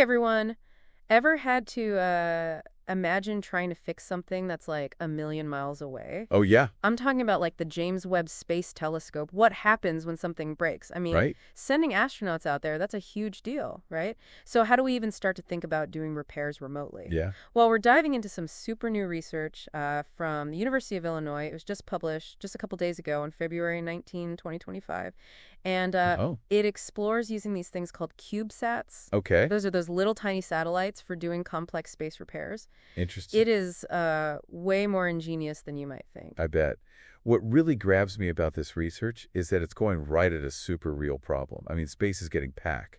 everyone. Ever had to imagine trying to fix something that's like a million miles away? Oh, yeah, I'm talking about like the James Webb Space Telescope. What happens when something breaks? I mean, right? sending astronauts out there, that's a huge deal, right? So how do we even start to think about doing repairs remotely? Yeah. Well, we're diving into some super new research from the University of Illinois. It was just published just a couple days ago on February 19, 2025. And Oh, it explores using these things called CubeSats. okay. Those are those little tiny satellites for doing complex space repairs. Interesting. It is way more ingenious than you might think. I bet. What really grabs me about this research is that it's going right at a super real problem. I mean, space is getting packed.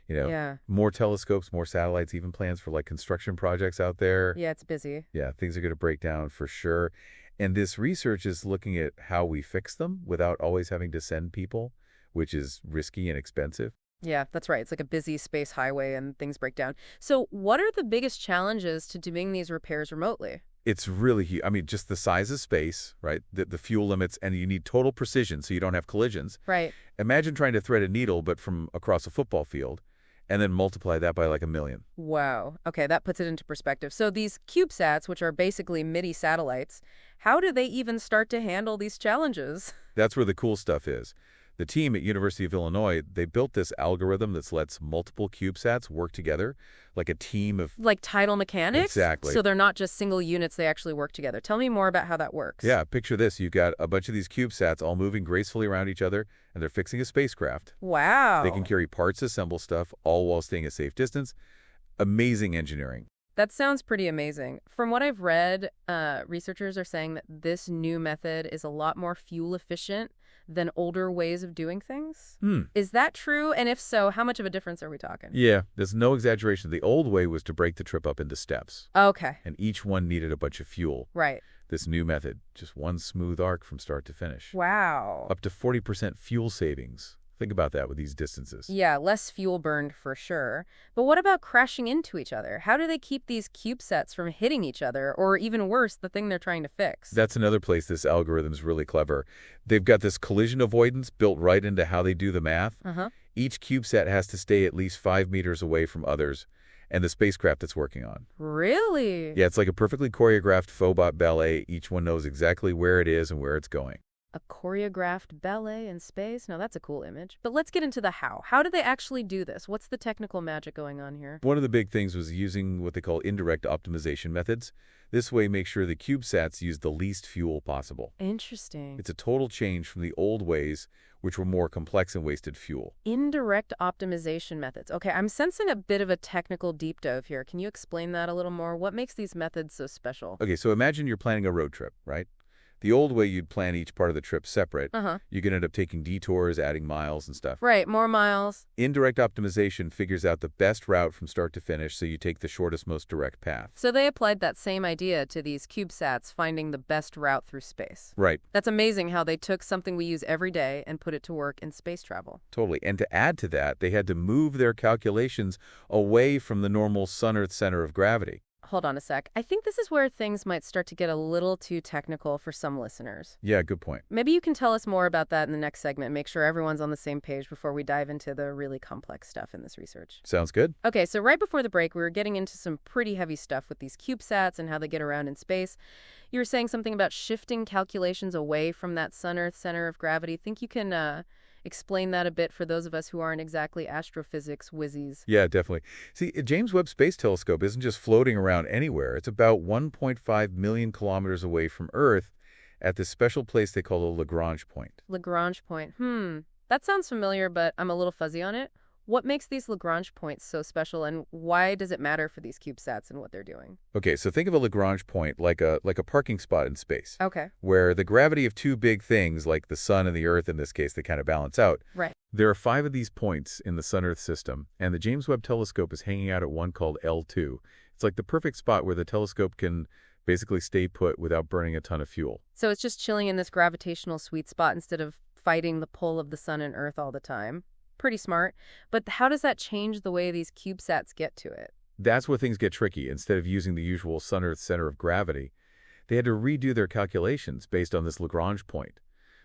Yeah. More telescopes, more satellites, even plans for like construction projects out there. Yeah, it's busy. Yeah, things are going to break down for sure. And this research is looking at how we fix them without always having to send people, which is risky and expensive. Yeah, that's right. It's like a busy space highway and things break down. So what are the biggest challenges to doing these repairs remotely? It's really huge. I mean, just the size of space, right? The fuel limits, and you need total precision so you don't have collisions. Right. Imagine trying to thread a needle, but from across a football field, and then multiply that by like 1,000,000. Wow. Okay, that puts it into perspective. So these CubeSats, which are basically MIDI satellites, how do they even start to handle these challenges? That's where the cool stuff is. The team at University of Illinois, they built this algorithm that lets multiple CubeSats work together, like a team of... Like tidal mechanics? Exactly. So they're not just single units, they actually work together. Tell me more about how that works. Yeah, picture this. You've got a bunch of these CubeSats all moving gracefully around each other, and they're fixing a spacecraft. Wow. They can carry parts, assemble stuff, all while staying a safe distance. Amazing engineering. That sounds pretty amazing. From what I've read, researchers are saying that this new method is a lot more fuel efficient than older ways of doing things. Is that true? And if so, how much of a difference are we talking? Yeah, there's no exaggeration. The old way was to break the trip up into steps, Okay. and each one needed a bunch of fuel. Right. This new method, just one smooth arc from start to finish. Wow. Up to 40% fuel savings. Think about that with these distances. Yeah, less fuel burned for sure. But what about crashing into each other? How do they keep these CubeSats from hitting each other, or even worse, the thing they're trying to fix? That's another place this algorithm's really clever. They've got this collision avoidance built right into how they do the math. Uh-huh. Each CubeSat has to stay at least 5 meters away from others and the spacecraft it's working on. Really? Yeah, it's like a perfectly choreographed phobot ballet. Each one knows exactly where it is and where it's going. A choreographed ballet in space? Now that's a cool image. But let's get into the how. How do they actually do this? What's the technical magic going on here? One of the big things was using what they call indirect optimization methods. This way, make sure the CubeSats use the least fuel possible. Interesting. It's a total change from the old ways, which were more complex and wasted fuel. Indirect optimization methods. Okay, I'm sensing a bit of a technical deep dive here. Can you explain that a little more? What makes these methods so special? Okay, so imagine you're planning a road trip, right? The old way, you'd plan each part of the trip separate. Uh-huh. You could end up taking detours, adding miles and stuff. Right, more miles. Indirect optimization figures out the best route from start to finish, so you take the shortest, most direct path. So they applied that same idea to these CubeSats, finding the best route through space. Right, That's amazing how they took something we use every day and put it to work in space travel. totally. And to add to that, they had to move their calculations away from the normal Sun-Earth center of gravity. Hold on a sec. I think this is where things might start to get a little too technical for some listeners. Yeah, good point. Maybe you can tell us more about that in the next segment, make sure everyone's on the same page before we dive into the really complex stuff in this research. Sounds good? Okay, so right before the break, we were getting into some pretty heavy stuff with these CubeSats and how they get around in space. You were saying something about shifting calculations away from that Sun-Earth center of gravity. Think you can explain that a bit for those of us who aren't exactly astrophysics whizzies? Yeah, definitely. See, James Webb Space Telescope isn't just floating around anywhere. It's about 1.5 million kilometers away from Earth at this special place they call the Lagrange point. Lagrange point. That sounds familiar, but I'm a little fuzzy on it. What makes these Lagrange points so special, and why does it matter for these CubeSats and what they're doing? Okay, so think of a Lagrange point like a parking spot in space, Okay. where the gravity of two big things, like the Sun and the Earth in this case, they kind of balance out. Right. There are 5 of these points in the Sun-Earth system, and the James Webb Telescope is hanging out at one called L2. It's like the perfect spot where the telescope can basically stay put without burning a ton of fuel. So it's just chilling in this gravitational sweet spot instead of fighting the pull of the Sun and Earth all the time. Pretty smart. But how does that change the way these CubeSats get to it? That's where things get tricky. Instead of using the usual Sun-Earth center of gravity, they had to redo their calculations based on this Lagrange point.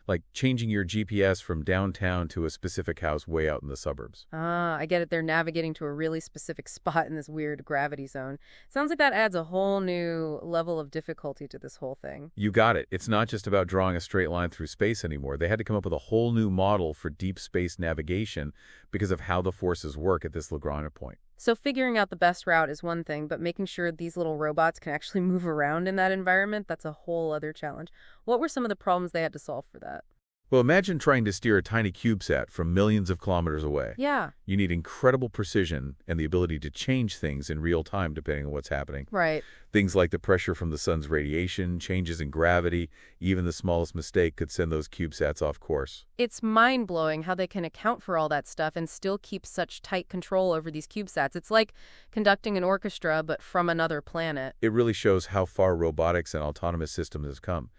like changing your GPS from downtown to a specific house way out in the suburbs. Ah, I get it. They're navigating to a really specific spot in this weird gravity zone. Sounds like that adds a whole new level of difficulty to this whole thing. You got it. It's not just about drawing a straight line through space anymore. They had to come up with a whole new model for deep space navigation because of how the forces work at this Lagrange point. So figuring out the best route is one thing, but making sure these little robots can actually move around in that environment, that's a whole other challenge. What were some of the problems they had to solve for that? Well, imagine trying to steer a tiny CubeSat from millions of kilometers away. Yeah, You need incredible precision and the ability to change things in real time depending on what's happening. right. Things like the pressure from the sun's radiation, changes in gravity, even the smallest mistake could send those CubeSats off course. It's mind-blowing how they can account for all that stuff and still keep such tight control over these CubeSats. It's like conducting an orchestra, but from another planet. It really shows how far robotics and autonomous systems have come.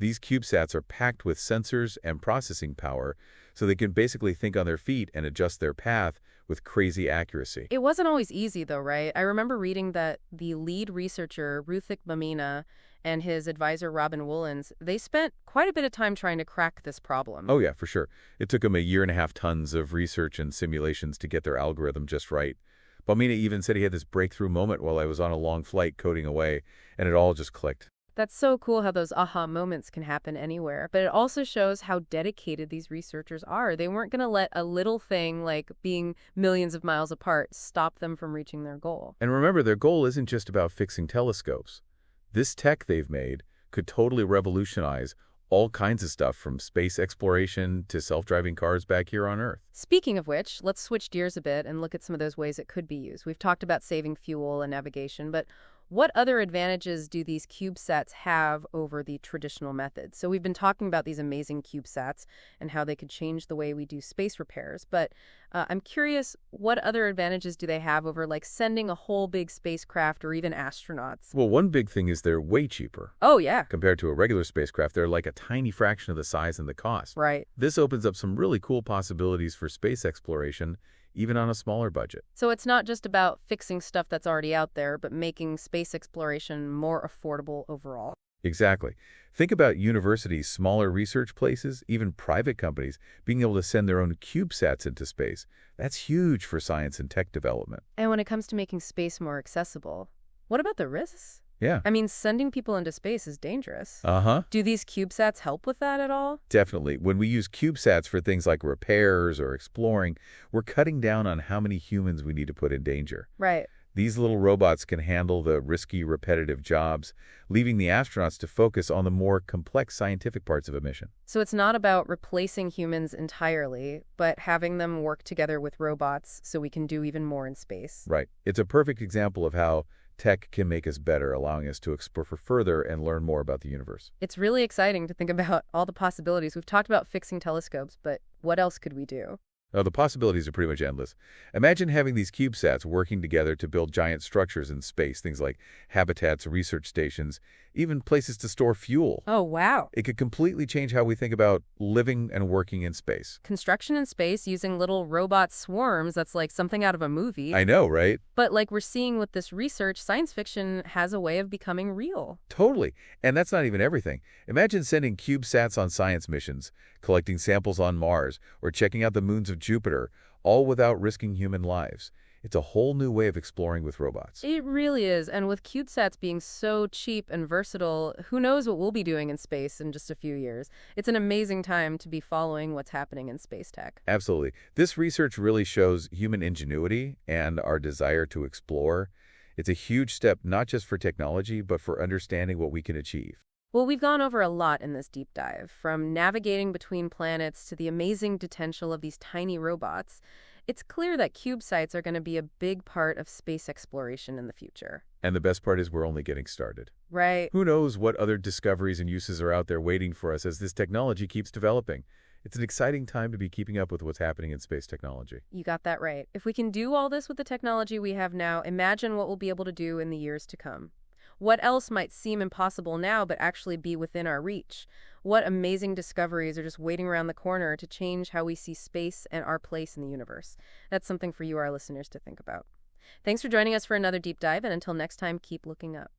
These CubeSats are packed with sensors and processing power, so they can basically think on their feet and adjust their path with crazy accuracy. It wasn't always easy, though, right? I remember reading that the lead researcher, Ruthik Mamina, and his advisor, Robin Woolens, they spent quite a bit of time trying to crack this problem. Oh yeah, for sure. It took them 1.5 tons of research and simulations to get their algorithm just right. Balmina even said he had this breakthrough moment while I was on a long flight coding away, and it all just clicked. That's so cool how those aha moments can happen anywhere, but it also shows how dedicated these researchers are. They weren't going to let a little thing like being millions of miles apart stop them from reaching their goal. And remember, their goal isn't just about fixing telescopes. This tech they've made could totally revolutionize all kinds of stuff from space exploration to self-driving cars back here on Earth. Speaking of which, let's switch gears a bit and look at some of those ways it could be used. We've talked about saving fuel and navigation, but what other advantages do these CubeSats have over the traditional methods? So we've been talking about these amazing CubeSats and how they could change the way we do space repairs, but I'm curious, what other advantages do they have over like sending a whole big spacecraft or even astronauts? Well, one big thing is they're way cheaper. Oh, yeah. Compared to a regular spacecraft, they're like a tiny fraction of the size and the cost. Right. This opens up some really cool possibilities for space exploration, even on a smaller budget. So it's not just about fixing stuff that's already out there, but making space exploration more affordable overall. Exactly. Think about universities, smaller research places, even private companies being able to send their own CubeSats into space. That's huge for science and tech development. And when it comes to making space more accessible, what about the risks? Yeah. I mean, sending people into space is dangerous. Uh-huh. Do these CubeSats help with that at all? Definitely. When we use CubeSats for things like repairs or exploring, we're cutting down on how many humans we need to put in danger. Right. These little robots can handle the risky, repetitive jobs, leaving the astronauts to focus on the more complex scientific parts of a mission. So it's not about replacing humans entirely, but having them work together with robots so we can do even more in space. Right. It's a perfect example of how tech can make us better, allowing us to explore further and learn more about the universe. It's really exciting to think about all the possibilities. We've talked about fixing telescopes, but what else could we do? Oh, the possibilities are pretty much endless. Imagine having these CubeSats working together to build giant structures in space, things like habitats, research stations, even places to store fuel. Oh, wow. It could completely change how we think about living and working in space. Construction in space using little robot swarms, that's like something out of a movie. I know, right? But like we're seeing with this research, science fiction has a way of becoming real. Totally. And that's not even everything. Imagine sending CubeSats on science missions, collecting samples on Mars, or checking out the moons of Jupiter, all without risking human lives. It's a whole new way of exploring with robots. It really is. And with CubeSats being so cheap and versatile, who knows what we'll be doing in space in just a few years. It's an amazing time to be following what's happening in space tech. Absolutely. This research really shows human ingenuity and our desire to explore. It's a huge step not just for technology, but for understanding what we can achieve. Well, we've gone over a lot in this deep dive, from navigating between planets to the amazing potential of these tiny robots. It's clear that CubeSats are going to be a big part of space exploration in the future. And the best part is we're only getting started. Right. Who knows what other discoveries and uses are out there waiting for us as this technology keeps developing. It's an exciting time to be keeping up with what's happening in space technology. You got that right. If we can do all this with the technology we have now, imagine what we'll be able to do in the years to come. What else might seem impossible now but actually be within our reach? What amazing discoveries are just waiting around the corner to change how we see space and our place in the universe? That's something for you, our listeners, to think about. Thanks for joining us for another deep dive, and until next time, keep looking up.